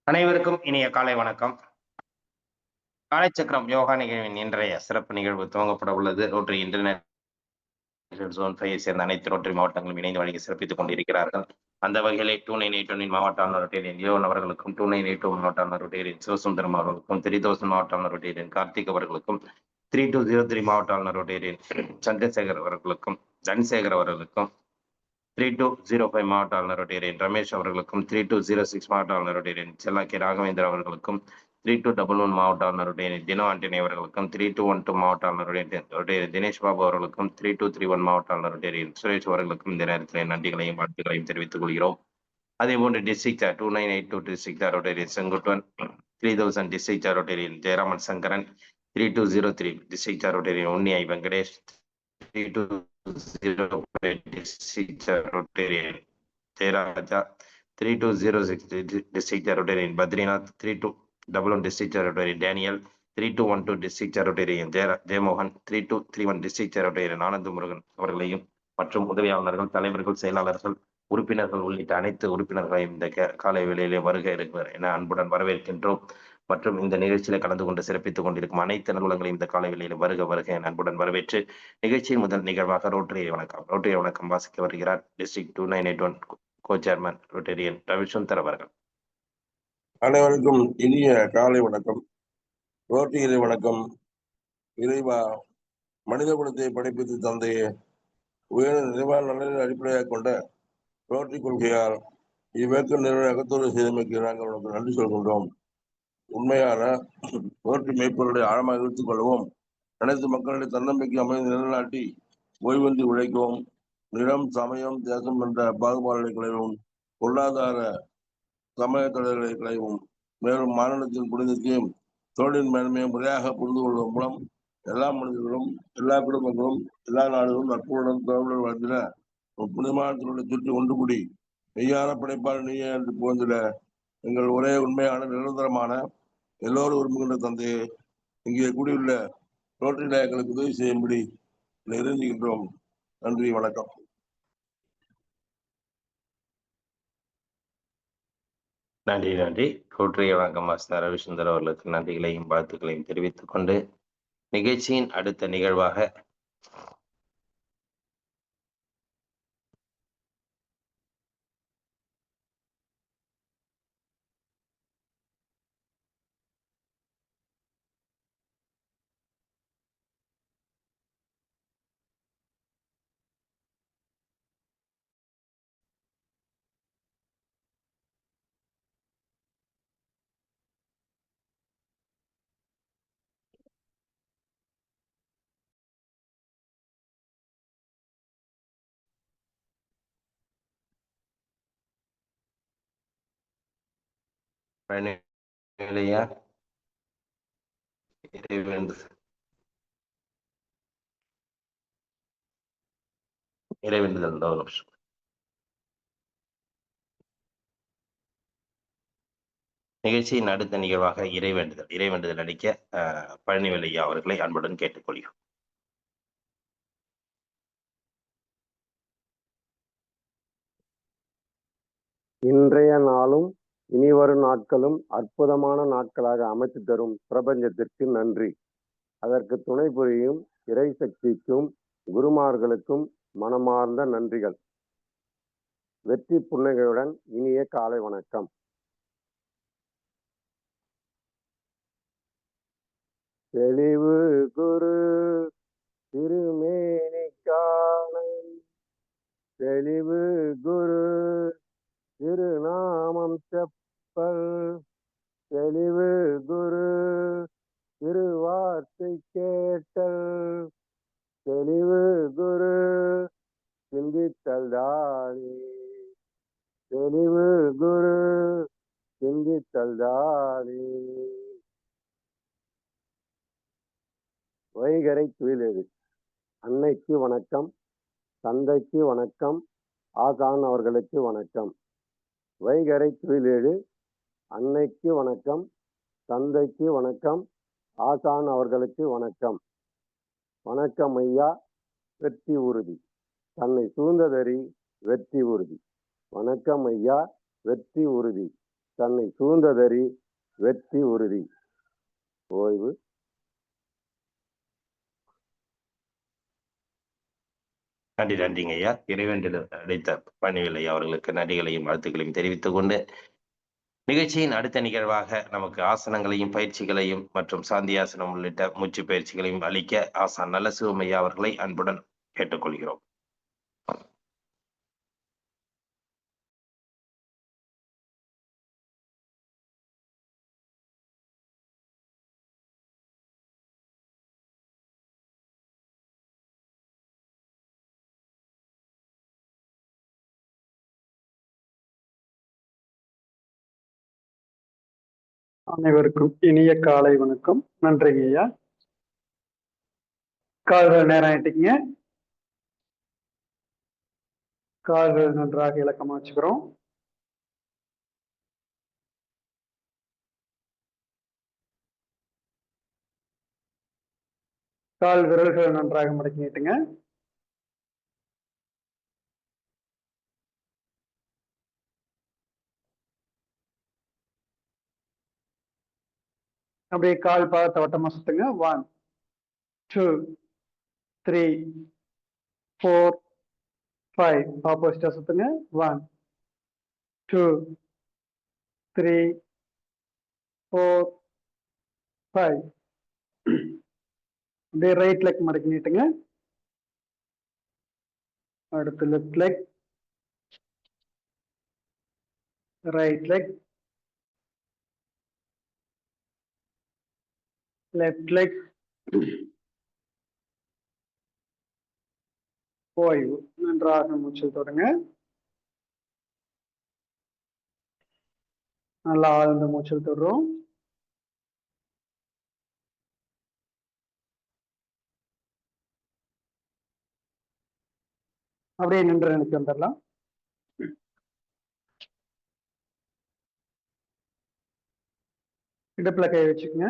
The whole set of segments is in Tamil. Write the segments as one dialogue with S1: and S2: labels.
S1: அனைவருக்கும் இனிய காலை வணக்கம். காலைச்சக்கரம் யோகா நிகழ்வின் இன்றைய சிறப்பு நிகழ்வு துவங்கப்பட உள்ளது. ரோட்டரி இன்டர்நேஷனல் ஜோன் 5 சேர்ந்த அனைத்து ரோட்டரி மாவட்டங்களும் இணைந்து வழங்கி சிறப்பித்துக் கொண்டிருக்கிறார்கள். அந்த வகையிலே 2981 மாவட்ட ஆளுநர் ரொட்டேரியன் லியோன் அவர்களுக்கும், 2982 மாவட்ட ஆளுநர் ரொட்டேரியன் சிவசுந்தரம் அவர்களுக்கும், 3000 மாவட்ட ஆளுநர் ரொட்டேரியன் கார்த்திக் அவர்களுக்கும், 3203 மாவட்ட ஆளுநர் ரொட்டேரியன் சந்திரசேகர் அவர்களுக்கும், தன்சேகர் அவர்களுக்கும், 3205 மாவட்ட ஆளுநர் ரொட்டேரியன் ரமேஷ் அவர்களுக்கும், 3206 மாவட்ட ஆளுநர் ரொட்டேரியன் செல்லாக்கி ராகவேந்தர் அவர்களுக்கும், 3211 மாவட்ட ஆளுநர் ரொட்டேரியன் தினோ ஆண்டனி அவர்களுக்கும், 3212 மாவட்ட ஆளுநர் ரொட்டேரியன் தினேஷ் பாபு அவர்களுக்கும், 3231 மாவட்ட ஆளுநர் ரொட்டேரியன் சுரேஷ் அவர்களுக்கும் இந்த நேரத்தில் நன்றிகளையும் வாழ்த்துக்களையும் தெரிவித்துக் கொள்கிறோம். அதேபோன்று district 2982 district Rotarian Senguttuvan, 3000 district Rotarian Jayaraman Sankaran, 3203 district Rotarian உன்னியை Venkatesh, 3205 district Rotarian Jayaraja, 3206 district Rotarian Badrinath, 3211 district Rotarian Daniel, 3212 district Rotarian Jeyamohan, 3231 district Rotarian ஆனந்த முருகன் அவர்களையும் மற்றும் உதவியாளர்கள், தலைவர்கள், செயலாளர்கள், உறுப்பினர்கள் உள்ளிட்ட அனைத்து உறுப்பினர்களையும் இந்த காலை வேளையிலே வருக இருக்கிறார் என அன்புடன் வரவேற்கின்றோம். மற்றும் இந்த நிகழ்ச்சியில கலந்து கொண்டு சிறப்பித்துக் கொண்டிருக்கும் அனைத்து நலன்களையும் இந்த காலை வேளையில் வருக வருக என அன்புடன் வரவேற்று நிகழ்ச்சியின் முதல் நிகழ்வாக ரோட்டரி வணக்கம் வாசிக்க வருகிறார் டிஸ்ட்ரிக்ட் 2981 கோ சேர்மன் ரோட்டரியன் ரவிசுந்தர் அவர்கள்.
S2: அனைவருக்கும் இனிய காலை வணக்கம். ரோட்டரி வணக்கம். இறைவா, மனித குலத்தை படைப்பித்து தந்தையே, உயர்ந்த நிறைவான நலனின் அடிப்படையாக கொண்ட ரோட்டரி கொள்கையால் இவ்வேக்க நிறுவன அகத்தோடு செய்தமைக்கு நாங்கள் உனக்கு நன்றி சொல்கின்றோம். உண்மையான ரோட்டரி மேய்ப்பொருளை ஆழமாக இழுத்துக் கொள்ளவும், அனைத்து மக்களுடைய தன்னம்பிக்கை அமைந்து நிலைநாட்டி ஓய்வின்றி உழைக்கவும், நிலம், சமயம், தேசம் என்ற பாகுபாடுகளை களையவும், பொருளாதார சமய தொடர்களை களையவும், மேலும் மாநிலத்தின் புனிதத்தையும் தொழிலின் மேன்மையை முறையாக புரிந்து கொள்வதன் மூலம் எல்லா மனிதர்களும், எல்லா குடும்பங்களும், எல்லா நாடுகளும் நட்புடன் தொடர்புடன் வாழ்ந்திட புனிதமான தொழிலை சுற்றி ஒன்று கூடி மெய்யான படைப்பாளர் நீயே என்று புகழ்ந்திட எங்கள் ஒரே உண்மையான நிரந்தரமான எல்லோரும் விரும்புகின்ற தந்தையை இங்கே கூடியுள்ள ரோட்டரி நாயர்களுக்கு உதவி செய்யும்படி நெருங்குகின்றோம். நன்றி, வணக்கம்.
S1: நன்றி. ரோட்டரி வணக்கம் மாஸ்டர் ரவிசுந்தர் அவர்களுக்கு நன்றிகளையும் வாழ்த்துக்களையும் தெரிவித்துக் கொண்டு நிகழ்ச்சியின் அடுத்த நிகழ்வாக இறைவேண்டுதல் ஒரு நிமிஷம். நிகழ்ச்சியின் அடுத்த நிகழ்வாக இறைவேண்டுதல் அளிக்க பழனிவேலையா அவர்களை அன்புடன் கேட்டுக்கொள்கிறோம்.
S3: இன்றைய நாளும் இனிவரும் நாட்களும் அற்புதமான நாட்களாக அமைத்து தரும் பிரபஞ்சத்திற்கு நன்றி. அதற்கு துணை புரியும் இறை சக்திக்கும் குருமார்களுக்கும் மனமார்ந்த நன்றிகள். வெற்றி புன்னகையுடன் இனிய காலை வணக்கம். தெளிவு குரு திருமேனிக்கான தெளிவு குரு திருநாமம் செப்பல், தெளிவு குரு திருவார்த்தை கேட்டல், தெளிவு குரு சிந்தித்தல் தானே, தெளிவு குரு சிந்தித்தல் தானே. வைகரை துயிலெழு. அன்னைக்கு வணக்கம், தந்தைக்கு வணக்கம், ஆசான் அவர்களுக்கு வணக்கம். வைகரை துயிலெழு. அன்னைக்கு வணக்கம், தந்தைக்கு வணக்கம், ஆசான் அவர்களுக்கு வணக்கம். வணக்கம் ஐயா, வெற்றி உறுதி. தன்னை சூழ்ந்ததறி வெற்றி உறுதி. வணக்கம் ஐயா, வெற்றி உறுதி. தன்னை சூழ்ந்ததறி வெற்றி உறுதி. ஓய்வு.
S1: நன்றிங்க ஐயா. இறைவனிடம் அளித்த பணிகள் ஐயா அவர்களுக்கு நன்றிகளையும் வாழ்த்துக்களையும் தெரிவித்துக் கொண்டு நிகழ்ச்சியின் அடுத்த நிகழ்வாக நமக்கு ஆசனங்களையும் பயிற்சிகளையும் மற்றும் சாந்தியாசனம் உள்ளிட்ட மூச்சு பயிற்சிகளையும் அளிக்க ஆசான் நல்ல சிவமையா அவர்களை அன்புடன் கேட்டுக்கொள்கிறோம்.
S4: அனைவருக்கும் இனிய காலை வணக்கம். நன்றிங்க ஐயா. கால்கள் நேரம் ஆயிட்டீங்க. கால்கள் நன்றாக இலக்கமா வச்சுக்கிறோம். கால் விரல்களை நன்றாக மடக்கி நீட்டுங்க. அப்படியே கால் பாதத்தை வட்டமா சுத்துங்க. 1 2 3 4 5. ஆப்போசிட்டா சுத்துங்க. 1 2 3 4 5. அப்படியே ரைட் லெக் மடக்கி நீட்டுங்க. அடுத்து left leg, right leg, left leg, ஓய்வு. நன்றாக மூச்சில் தொடங்க. நல்லா ஆழ்ந்த மூச்சில் தொடரும். அப்படியே நின்று நினைச்சு வந்துடலாம். இடுப்புல கை வச்சுக்கோங்க.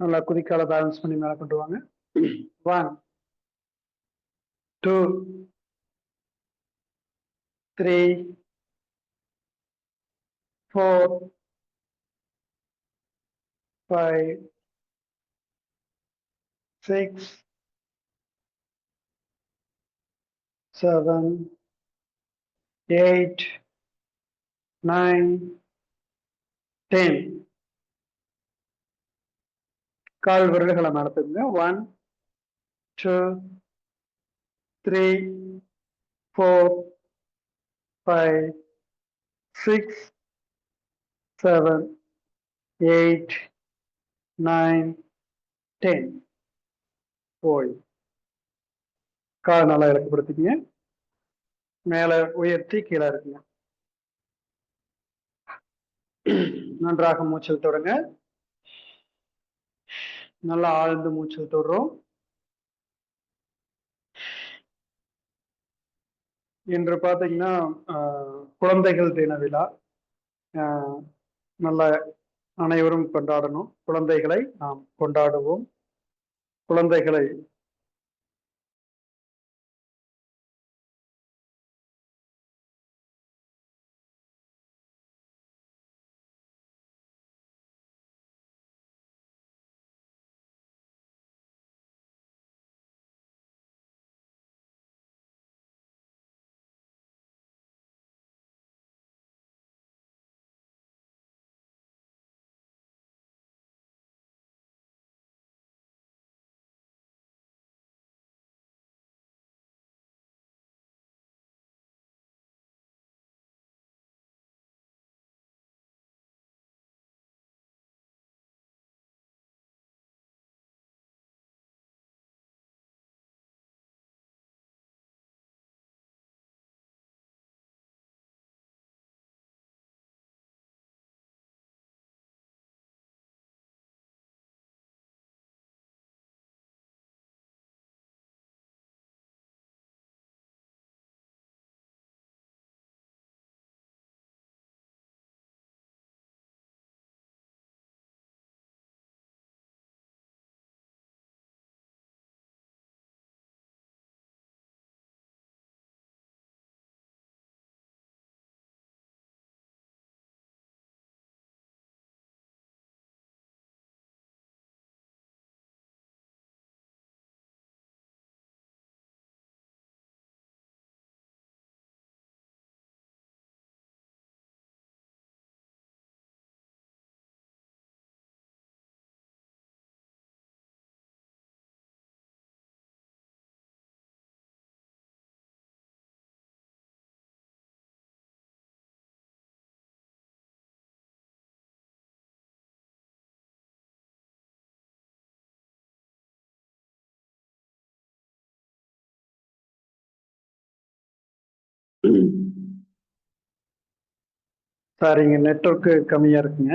S4: நல்லா குதிக்கால பேலன்ஸ் பண்ணி மேல கொண்டு வாங்க. 1 2 3 4 5 6 7 8 9 10. கால் விரல்களை நடத்துங்க. 1 2 3 4 5 6 7 8 9 10. ஓய்வு. கால் நல்லா இறக்கப்படுத்திக்கங்க. மேல உயர்த்தி கீழே இருக்குங்க. நன்றாக மூச்சல் தொடங்க. நல்லா ஆழ்ந்து மூச்சல் தொடரும். இன்று பார்த்தீங்கன்னா குழந்தைகள் தின விழா. நல்ல அனைவரும் கொண்டாடணும். குழந்தைகளை நாம் கொண்டாடுவோம். குழந்தைகளை சார் இங்க நெட்வொர்க் கம்மியா இருக்குங்க.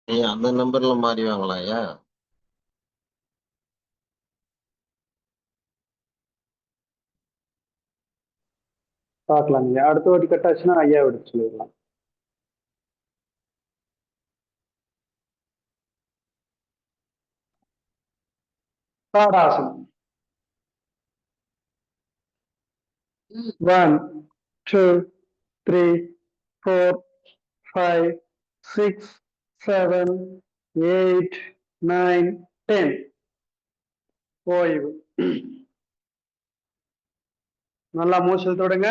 S3: ஏன் அந்த நம்பர்ல மாறி வாங்கலாம் ஐயா?
S4: பார்க்கலாங்க. அடுத்த வாட்டி கட் ஆச்சுன்னா ஐயா எடுத்து சொல்லிடலாம். தாடாசனம். 1 2 3 4 5 6 7 8 9 10. ஓய்வு. நல்லா மூச்சு தொடுங்க.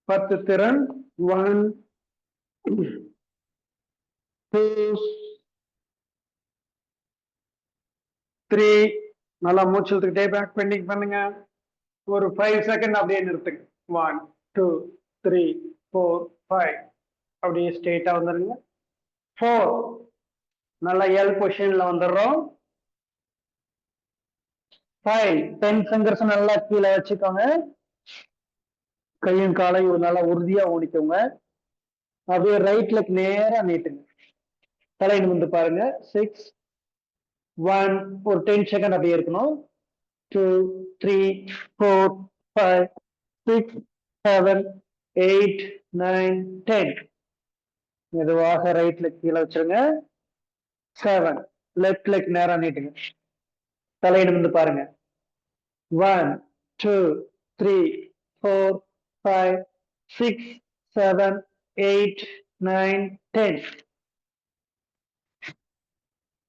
S4: 10 திறன். 1 2 3. நல்லா மூச்சு இழுத்துக்கிட்டே பேக் பெண்டிங் பண்ணுங்க. ஒரு 5 செகண்ட் அப்படியே நிறுத்துங்க. 1 2 3 4 5. அப்படியே ஸ்ட்ரெயிட்டா வந்துருங்க. 4. நல்லா எல் பொசிஷன்ல வந்துடுறோம். 5 10 fingers நல்லா கீழே வச்சுக்கோங்க. கையும் காலையும் நல்லா உறுதியா ஓடிக்கோங்க. அப்படியே ரைட் லெக் நேரா நீட்டுங்க. தலை நிமிர்ந்து பாருங்க. 6 1 ஒரு 10 செகண்ட் அப்படியே இருக்கணும். 2 3 4 5 6 7 8 9 10. மெதுவாக ரைட் லெக் கீழே வச்சிருங்க. 7 லெஃப்ட் லெக் நேரா நீட்டுங்க. தலை நிமிர்ந்து பாருங்க. 1 2 3 4 5 6 7 8 9 10.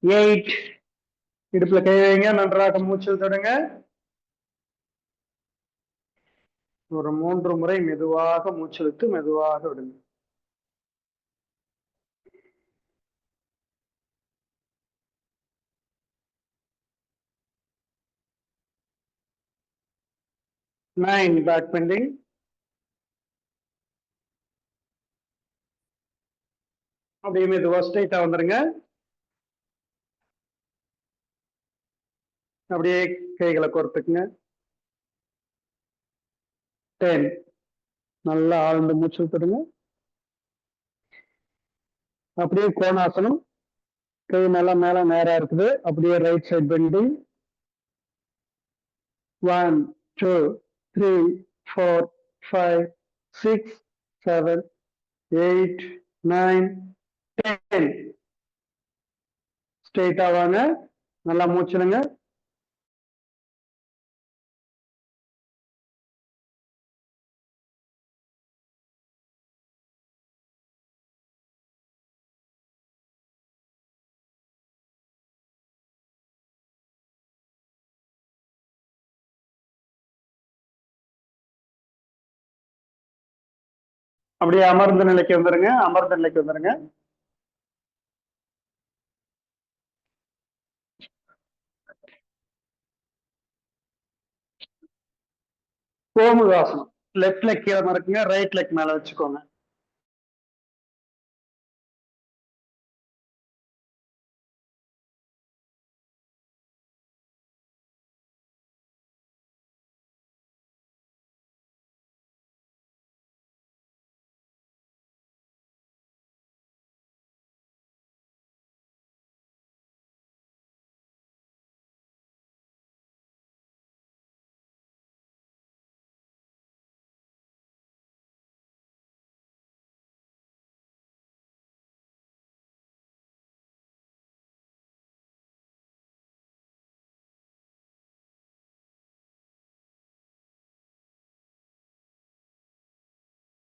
S4: 8. இடுப்புல கை வைங்க. நன்றாக மூச்சு தொடங்க. ஒரு 3 முறை மெதுவாக மூச்சு இழுத்து மெதுவாக விடுங்க. 9 பேக் பெண்டிங். அப்படியே மெதுவா ஸ்ட்ரைட்டா வந்துருங்க. அப்படியே கைகளை கோர்த்துக்குங்க. 10. நல்லா ஆழ்ந்து மூச்சு விட்டுடுங்க. அப்படியே கோணாசனம். கை நல்லா மேல நேரா இருக்குது. அப்படியே ரைட் சைட் பெண்டிங். 1 2 3 4 5 6 7 8 9 10. ஸ்ட்ரெயிட்டா வாங்க. நல்லா மூச்சுடுங்க. அப்படியே அமர்ந்த நிலைக்கு வந்துருங்க. அமர்ந்த நிலைக்கு வந்துருங்க. கோமுகாசனம். லெஃப்ட் லெக் கீழே மறக்குங்க. ரைட் லெக் மேல வச்சுக்கோங்க.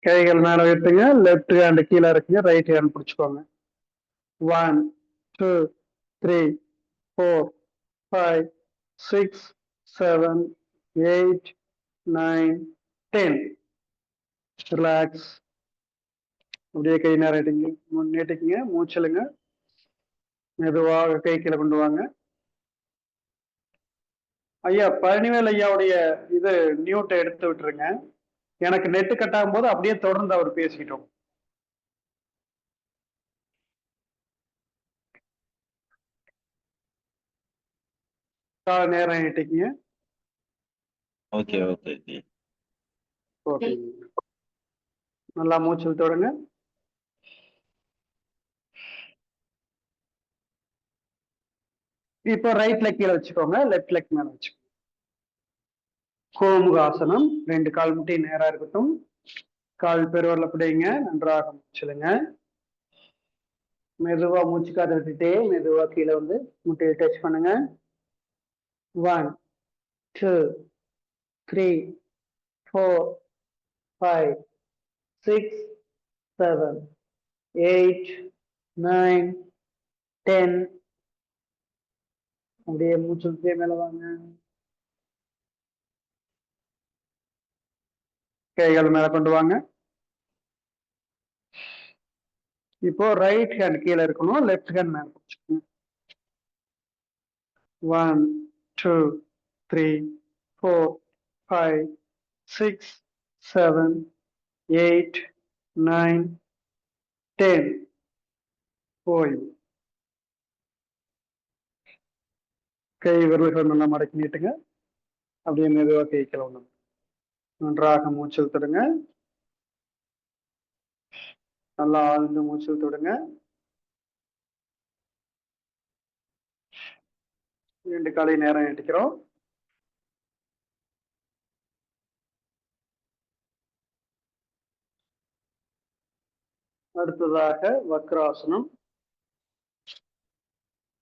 S4: கைகள் மேல வைத்துங்க. லெஃப்ட் ஹேண்ட் கீழே இருக்குங்க. ரைட் ஹேண்ட் பிடிச்சுக்கோங்க. 1 2 3 4 5 6 7 8 9 10. ரிலாக்ஸ். அப்படியே கை நேரம் நீட்டிக்குங்க. மூச்சலுங்க. மெதுவாக கை கீழே கொண்டு வாங்க. ஐயா பழனிவேல் ஐயாவுடைய இது நியூட்டை எடுத்து விட்டுருங்க. எனக்கு நெட்டு கட் ஆகும் போது அப்படியே தொடர்ந்து அவர் பேசிக்கிட்டோம். நேரம் நீட்டிக்குங்க.
S3: Okay okay okay.
S4: ஓகே. நல்லா மூச்சு விட்டுடுங்க. இப்போ ரைட் லெக் கீழே வச்சுக்கோங்க. லெஃப்ட் லெக் மேல வச்சுக்கோங்க. கோமுகாசனம். 2 கால் முட்டி நேரா இருக்கட்டும். கால் பெருவரல பிடிங்க. நன்றாக மூச்சுலுங்க. மெதுவா மூச்சு காத்து விட்டுட்டே மெதுவா கீழே வந்து முட்டையை டச் பண்ணுங்க. 1 2 3 4 5 6 7 8 9 10. அப்படியே மூச்சு விட்டே மேல வாங்க. கைகள் மேல கொண்டு வாங்க. இப்போ ரைட் ஹேண்ட் கீழே இருக்கணும். லெஃப்ட் ஹேண்ட் மேல பிடிச்சுக்கணும். 1 2 3 4 5 6 7 8 9 10. போய் கை விரல்கள் நல்லா மடக்கி நீட்டுங்க. அப்படியே மெதுவாக கை கிளம்பணும். நன்றாக மூச்சு இழுத்துடுங்க. நல்லா ஆழ்ந்து மூச்சு இழுத்துடுங்க. 2 காலை நேரம் நீட்டிக்கிறோம். அடுத்ததாக வக்ராசனம்.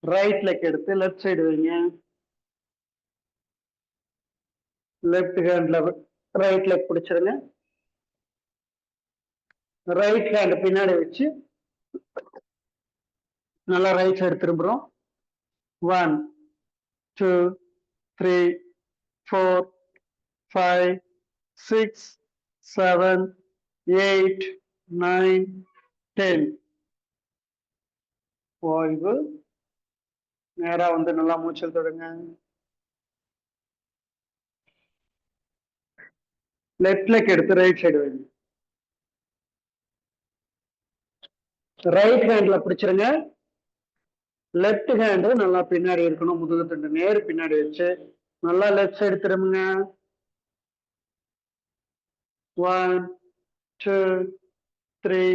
S4: ரைட் லெக் எடுத்து லெஃப்ட் சைடு வைங்க. லெஃப்ட் ஹேண்ட்ல ரைட் லெக் பிடிச்சிருங்க. ரைட் ஹேண்ட் பின்னாடி வச்சு நல்லா ரைட் சைடு திரும்புறோம். 1 2 3 4 5 6 7 8 9 10. ஓய்வு. நேரா வந்து நல்லா மூச்சல் தொடுங்க. லெஃப்ட் லெக் எடுத்து ரைட் சைடு வைங்க. ரைட் ஹேண்ட்ல பிடிச்சிருங்க. லெஃப்ட் ஹேண்டு நல்லா பின்னாடி இருக்கணும். முதுகு தண்டு நேரு பின்னாடி வச்சு நல்லா லெஃப்ட் சைடு திரும்புங்க. 1 2 3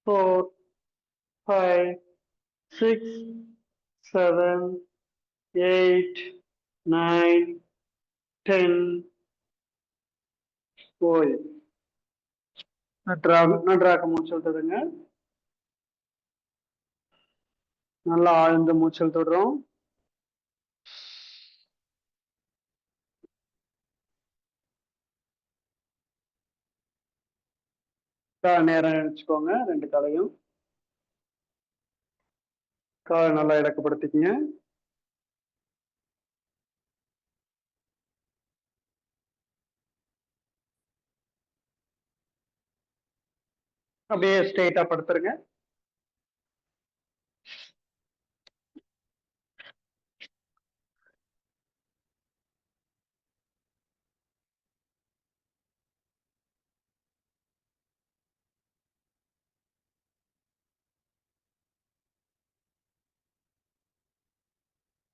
S4: 4 5 6 7 8 9 10. போய் நன்றாக மூச்சல் தொடுங்க. நல்லா ஆழ்ந்த மூச்சல் தொடுறோம். நேரம் நினைச்சுக்கோங்க. 2 காலையும் காலை நல்லா இலக்கப்படுத்திக்கங்க. அப்படியே ஸ்ட்ரெயிட்டா படுத்துருங்க.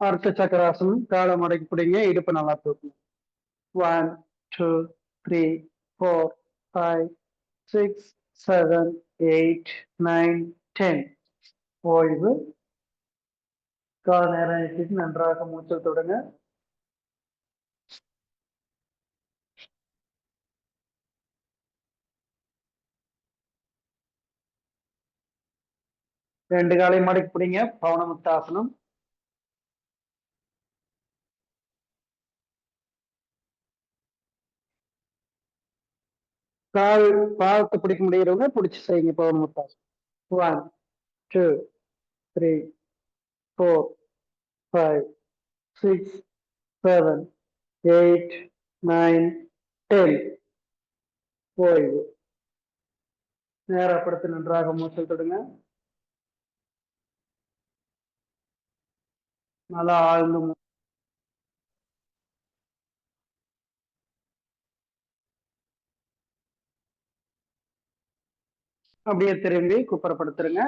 S4: அர்த்த சக்கராசனம். காலை மடக்கி பிடிங்க. இடுப்பு நல்லா தூக்குங்க. 1 2 3 4 5 6 7 8 9 10. ஓய்வு. கால நேரம் எடுத்துட்டு நன்றாக மூச்சல் தொடுங்க. ரெண்டு காலையும் மடக்கி பிடிங்க. பவனமுக்தாசனம். கால் பாதத்தை பிடிக்க முடியறவங்க பிடிச்சி செய்யுங்க. இப்போ 1 2 3 4 5 6 7 8 9 10. ஓய்வு. நேரப்படுத்தி நன்றாக மூச்சல் தொடுங்க. நல்லா ஆழ்ந்து அப்படியே திரும்பி குப்புறப்படுத்துருங்க.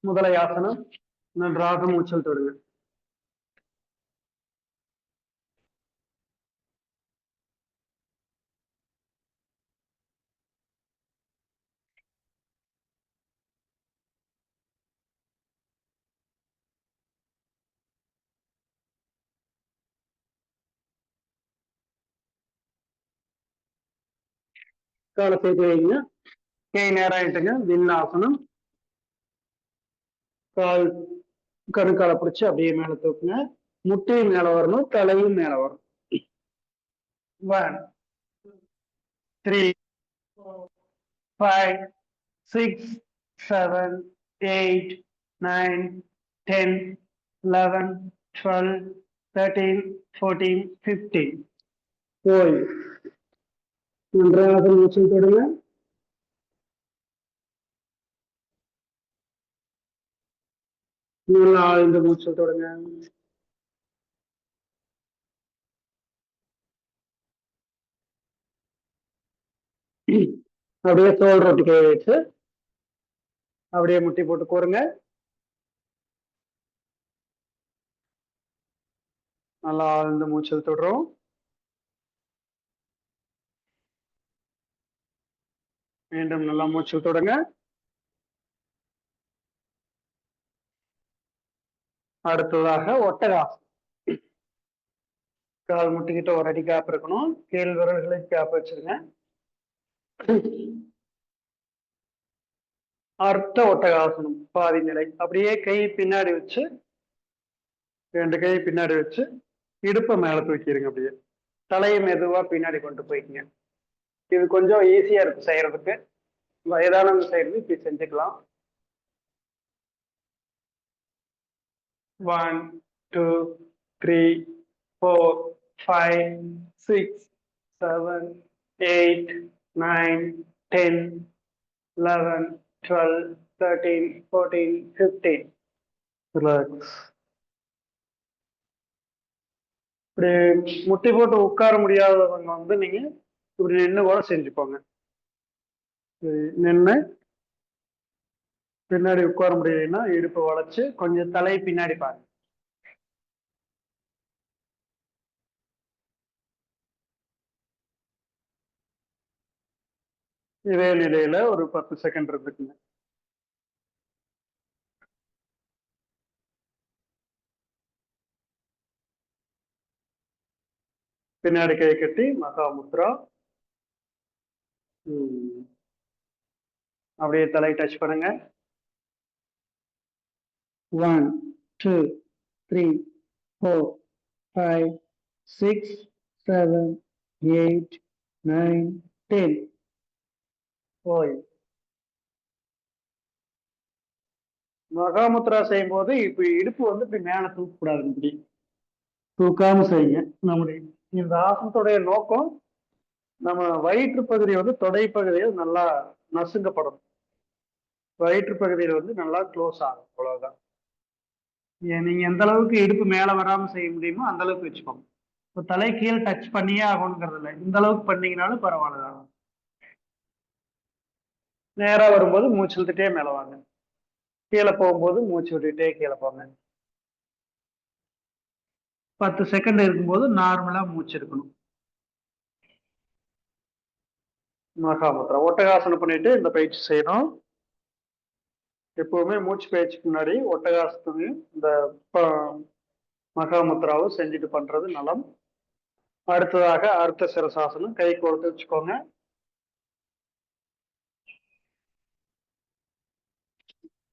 S4: முதலை ஆசனம். நன்றாக மூச்சல் தொடுங்க. காலை சேர்த்து வைங்க. கை நேரம் ஆயிட்டுங்க. வில்லாசனம். கால் கணுக்கால பிடிச்சு அப்படியே மேல தூக்குங்க. முட்டையும் மேல வரணும், தலையும் மேல வரணும். 1 3 4 5 6 7 8 9 10 11 12 13 14 15. ஓய்வு. நன்றாக மூச்சல் தொடுங்க. நல்லா ஆழ்ந்த மூச்சல் தொடுங்க. அப்படியே தோல் ரொட்டி கை வச்சு அப்படியே முட்டி போட்டு கோருங்க. நல்லா ஆழ்ந்த மூச்சல் தொடுறோம். மீண்டும் நல்லா மூச்சல் தொடுங்க. அடுத்ததாக ஒட்டகாசம். கால் முட்டிக்கிட்ட ஒரு அடி கேப் இருக்கணும். கீழ் விரல்களை கேப் வச்சிருங்க. அர்த்த ஒட்டகாசனம் பாதி நிலை. அப்படியே கை பின்னாடி வச்சு 2 கை பின்னாடி வச்சு இடுப்பை மேல தூக்கிடுங்க. அப்படியே தலையை மெதுவா பின்னாடி கொண்டு போய்க்குங்க. இது கொஞ்சம் ஈஸியா இருக்கு செய்யறதுக்கு. வயதானவங்க செய்யறது இப்படி செஞ்சுக்கலாம். 1 2 3 4 5 6 7 8 9 10 11 12 13 14 15. ரிலாக்ஸ். இப்படி முட்டி போட்டு உட்கார முடியாதவங்க வந்து நீங்க இப்படி நின்று கூட செஞ்சுக்கோங்க. நின்று பின்னாடி உட்கார முடியலைன்னா இடுப்பு வளைச்சு கொஞ்சம் தலை பின்னாடி பாருங்க. இதே நிலையில ஒரு 10 செகண்ட் இருந்துக்குங்க. பின்னாடி கை கட்டி மகாமுத்ரா. அப்படியே தலை டச் பண்ணுங்க. 1 2 3 4 5 6 7 8 9 10. ஓய். மகாமுத்ரா செய்யும் போது இப்ப இடுப்பு வந்து இப்படி மேல தூக்க கூடாது. இப்படி தூக்காம செய்யுங்க. நம்முடைய இந்த ஆசனத்துடைய நோக்கம் நம்ம வயிற்று பகுதி வந்து தொடை பகுதியில் நல்லா நசுங்கப்படும். வயிற்று பகுதியில் வந்து நல்லா க்ளோஸ் ஆகும். அவ்வளவுதான். நீங்க எந்த அளவுக்கு இடுப்பு மேல வராம செய்ய முடியுமோ அந்த அளவுக்கு வச்சுக்கோங்க. இப்போ தலை கீழ் டச் பண்ணியே ஆகணுங்கிறது இல்லை. இந்த அளவுக்கு பண்ணீங்கனாலும் பரவாயில்லதான். நேரா வரும்போது மூச்சு இழுத்துட்டே மேல வாங்க. கீழே போகும்போது மூச்சு விட்டுட்டே கீழே போங்க. 10 செகண்ட் இருக்கும்போது நார்மலா மூச்சு இருக்கணும். மகாமுத்ரா ஒட்டகாசனம் பண்ணிட்டு இந்த பயிற்சி செய்யணும். எப்பவுமே மூச்சு பயிற்சிக்கு முன்னாடி ஒட்டகாசத்தையும் இந்த மகாமுத்ராவும் செஞ்சுட்டு பண்றது நலம். அடுத்ததாக அர்த்த சிரசாசனம். கை கோர்த்து வச்சுக்கோங்க.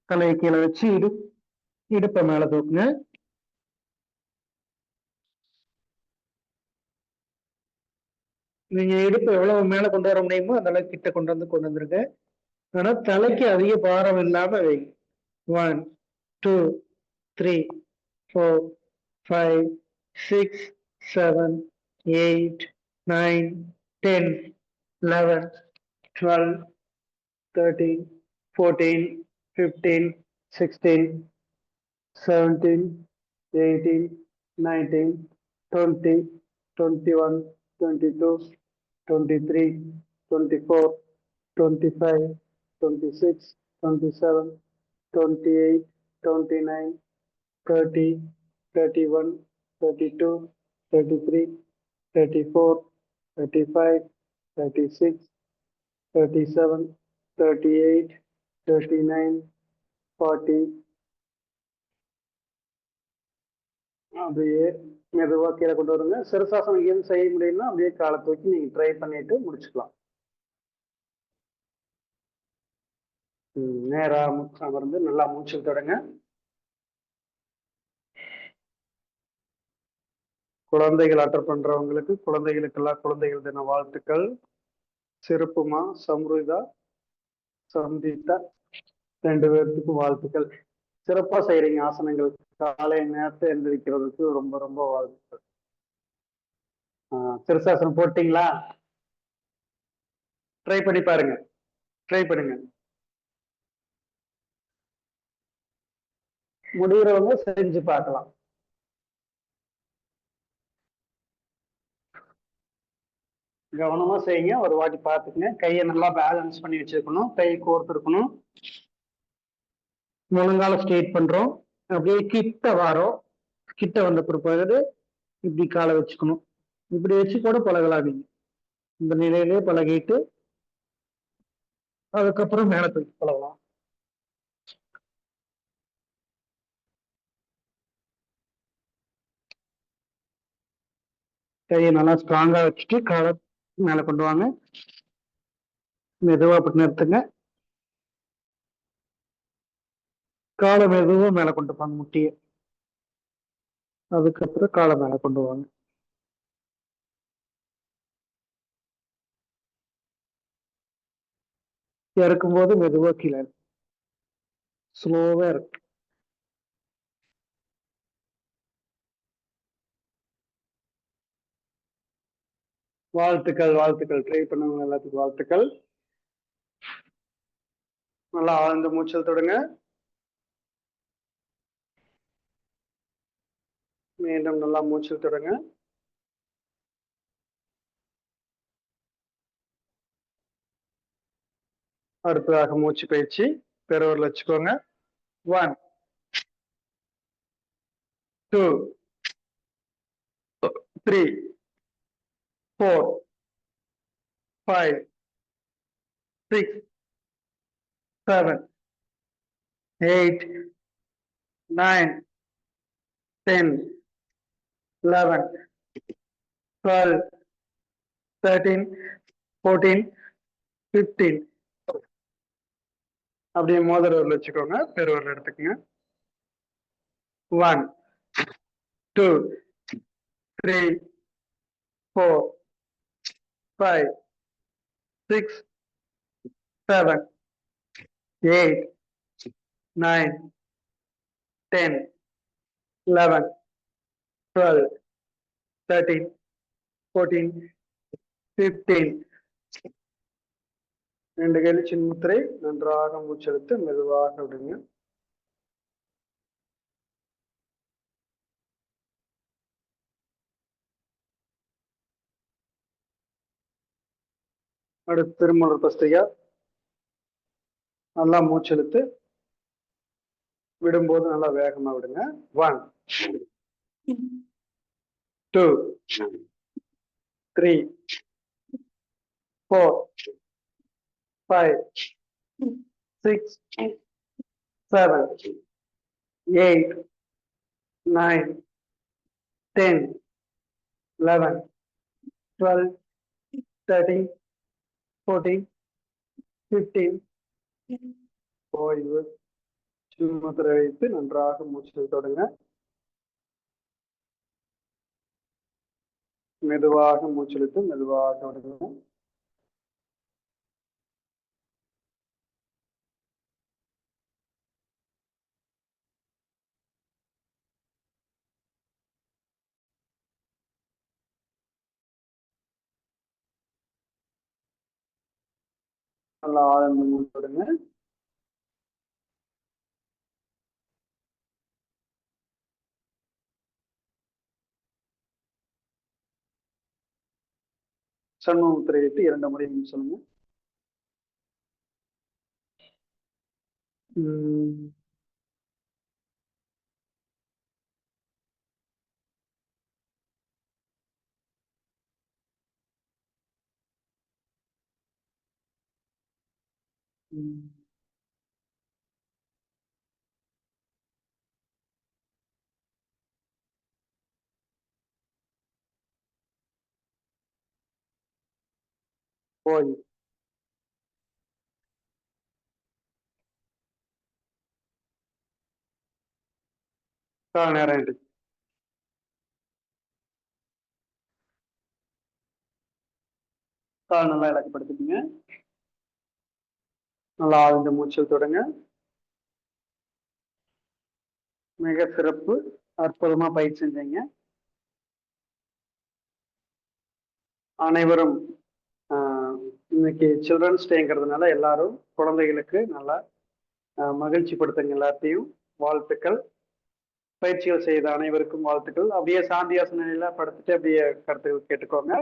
S4: தலையை கீழே வச்சு இடுப்பை மேல தூக்குங்க. நீங்க இடுப்பு எவ்வளவு மேல கொண்டு வர முடியுமோ அந்த அளவுக்கு கிட்ட கொண்டு வந்துருங்க. ஆனா தலைக்கு அதிக பாரம் இல்லாம வைங்க. 1 2 3 4 5 6 7 8 9 10 11 12 13 14 15 16 17 18 19 20 21 22 23 24 25 26 27 28 29 30 31 32 33 34 35 36 37 38 39 40. அப்படியே மெதுவா கீழே கொண்டு வருங்க. சிரசாசனம் எதுவும் செய்ய முடியும்னா அப்படியே காலை தூக்கி நீங்க ட்ரை பண்ணிட்டு முடிச்சுக்கலாம். நேரா அமர்ந்து நல்லா மூச்சு தொடங்க. குழந்தைகள் அட்டர் பண்றவங்களுக்கு குழந்தைகளுக்கெல்லாம் குழந்தைகள் தின வாழ்த்துக்கள். சிறப்புமா, சம்ருதா, சம்திதா 2 பேர்த்துக்கும் வாழ்த்துக்கள். சிறப்பா செய்யறீங்க ஆசனங்கள். காலை நேரத்தை எந்திரிக்கிறதுக்கு ரொம்ப ரொம்ப வாழ்த்துக்கள். சிரசாசனம் போட்டீங்களா? ட்ரை பண்ணி பாருங்க. ட்ரை பண்ணுங்க. முடிகிறவங்க செஞ்சு பார்க்கலாம். கவனமா செய்யுங்க. ஒரு வாட்டி பார்த்துக்குங்க. கையை நல்லா பேலன்ஸ் பண்ணி வச்சிருக்கணும். கை கோர்த்து இருக்கணும். முழங்கால ஸ்ட்ரெயிட் பண்றோம். அப்படியே கிட்ட வாரோம். கிட்ட வந்த பிற்பாடு இப்படி காலை வச்சுக்கணும். இப்படி வச்சு கூட பழகலாம். நீங்க இந்த நிலையிலே பழகிட்டு அதுக்கப்புறம் மேல தூக்கி பழகலாம். கையை நல்லா ஸ்ட்ராங்கா வச்சுட்டு காலை மேல கொண்டு வாங்க. மெதுவா அப்படி நிறுத்துங்க. காலை மெதுவா மேல கொண்டு போங்க முட்டிய. அதுக்கப்புறம் காலை மேல கொண்டு வாங்க. இறக்கும்போது மெதுவா கீழே ஸ்லோவா இருக்கு. வாழ்த்துக்கள் வாழ்த்துக்கள். ட்ரை பண்ணவங்க எல்லாத்துக்கும் வாழ்த்துக்கள். நல்லா ஆழ்ந்த மூச்சல் தொடுங்க. மீண்டும் நல்லா மூச்சல் தொடுங்க. அடுத்ததாக மூச்சு பயிற்சி. பெருவரில் வச்சுக்கோங்க. 1 2 3 4 5 6 7 8 9 10 11 12 13 14 15. அப்படியே மோதிரவில் வச்சுக்கோங்க. பெருவரில் எடுத்துக்கோங்க. 1 2 3 4 5 6 7 8 9 10 11 12 13 14 15. 2 கையில் சின்முத்திரை. நன்றாக மூச்செடுத்து மெதுவாக விடுங்க. அடுத்து திருமூலர் பஸ்தையா. நல்லா மூச்செடுத்து விடும்போது நல்லா வேகமா விடுங்க. 1 2 3 4 5 6 7 8 9 10 11 12 13 14 15. ஓய்வு. முத்திரை வைத்து நன்றாக மூச்சு தொடங்க. மெதுவாக மூச்செழுத்து மெதுவாக விடுங்க. நல்லா ஆழ்ந்த மூச்சு விடுங்க. சண்முக முத்திரை வைத்து 2 முறை சொல்லுங்க. போய் நேரம் ஆயிடுச்சு. கால் நல்லா இலக்கப்படுத்திக்கங்க. நல்லா ஆழ்ந்த மூச்சு தொடங்க. மிக சிறப்பு, அற்புதமா பயிற்சி செஞ்சீங்க. அனைவரும் இன்னைக்கு சில்ட்ரன்ஸ் டேங்கிறதுனால எல்லாரும் குழந்தைகளுக்கு நல்லா மகிழ்ச்சி படுத்துங்க. எல்லாத்தையும் வாழ்த்துக்கள். பயிற்சிகள் செய்த அனைவருக்கும் வாழ்த்துக்கள். அப்படியே சாந்தியாசன நிலையில படுத்துட்டு அப்படியே கருத்துக்கள் கேட்டுக்கோங்க.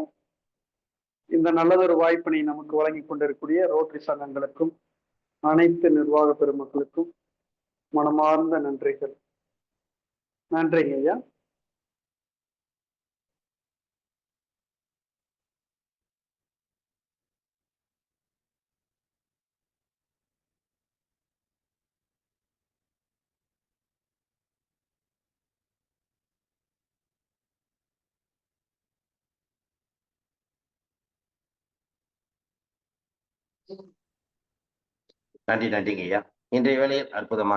S4: இந்த நல்லதொரு வாய்ப்பினை நமக்கு வழங்கி கொண்டிருக்கக்கூடிய ரோட்டரி சங்கங்களுக்கும் அனைத்து நிர்வாக பெருமக்களுக்கும் மனமார்ந்த நன்றிகள். நன்றிங்க ஐயா.
S1: நன்றிங்க ஐயா. இன்றைய வேளையில் அற்புதமாக